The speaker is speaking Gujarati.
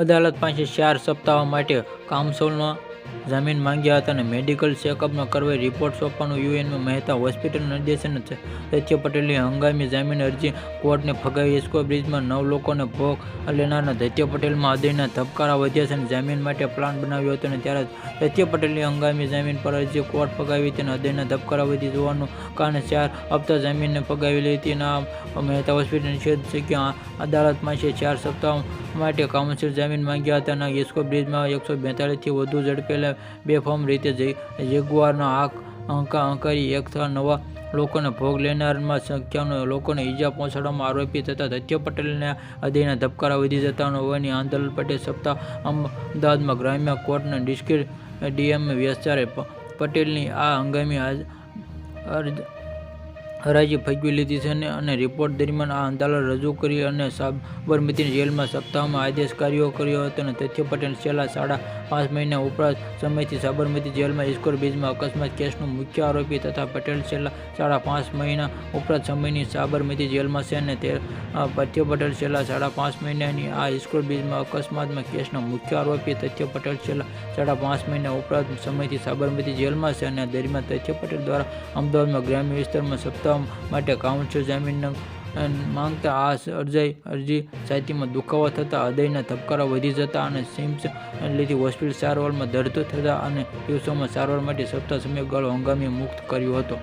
અદાલત પાસે 4 સપ્તાહ માટે કાઉન્સિલનો જામીન માંગ્યા હતા અને મેડિકલ ચેકઅપનો કરવા રિપોર્ટ સોંપવાનું યુએનમાં મહેતા હોસ્પિટલ નિર્દેશન સત્ય પટેલની હંગામી જામીન અરજી કોર્ટને ફગાવી. ઇસ્કો બ્રિજમાં 9 લોકોને ભોગ લેનારના સત્ય પટેલમાં હૃદયના ધબકારા વધ્યા છે અને જામીન માટે પ્લાન બનાવ્યો હતો અને ત્યારે સત્ય પટેલની હંગામી જામીન પર અરજી કોર્ટ ફગાવી હતી અને હૃદયના ધબકારા વધી જવાનું કારણે 4 હપ્તા જામીનને ફગાવેલી હતી. મહેતા હોસ્પિટલ નિષેધ છે કે અદાલત પાસે 4 સપ્તાહ માટે કાઉન્સિલ જામીન માંગ્યા હતા અને ઇસ્કો બ્રિજમાં 142 થી વધુ ઝડપે બેફામ રીતે જેગુઆરનો હંકારી 109 લોકોને ભોગ લેનારમાં 51 લોકોને ઈજા પહોંચાડવામાં આરોપી થતા સત્ય પટેલના હૃદયના ધબકારા વધી જતા હોવાની આંદોલન પટેલ સપ્તાહ અમદાવાદમાં ગ્રામ્ય કોર્ટના ડિસ્ટ્રિક્ટ ડીએમ વ્યસચારે પટેલની આ હંગામી હરાજી ફગાવી લીધી છે અને રિપોર્ટ દરમિયાન આ અદાલત રજૂ કરી અને સાબરમતી જેલમાં સપ્તાહમાં આદેશ કર્યો હતો અને સત્ય પટેલ છેલ્લા 5.5 મહિના ઉપરાંત સમયથી સાબરમતી જેલમાં ઇસ્કોર બ્રિજમાં અકસ્માત કેસનો મુખ્ય આરોપી તથા પટેલ છેલ્લા 5.5 મહિના ઉપરાંત સમયની સાબરમતી જેલમાં છે અને સત્ય પટેલ છેલ્લા 5.5 મહિનાની આ ઇસ્કોર બ્રિજમાં અકસ્માતમાં કેસના મુખ્ય આરોપી સત્ય પટેલ છેલ્લા 5.5 મહિના ઉપરાંત સમયથી સાબરમતી જેલમાં છે અને દરમિયાન સત્ય પટેલ દ્વારા અમદાવાદમાં ગ્રામ્ય વિસ્તારમાં સપ્તાહ માટે કાઉન્સિલ જામીન માંગતા આ અરજી છાતીમાં દુખાવો થતા હૃદયના ધબકારા વધી જતા અને સિમ્સ લીધી હોસ્પિટલ સારવારમાં દર્દ થતા અને દિવસોમાં સારવાર માટે સપ્તાહ સમયગાળો હંગામી મુક્ત કર્યો હતો.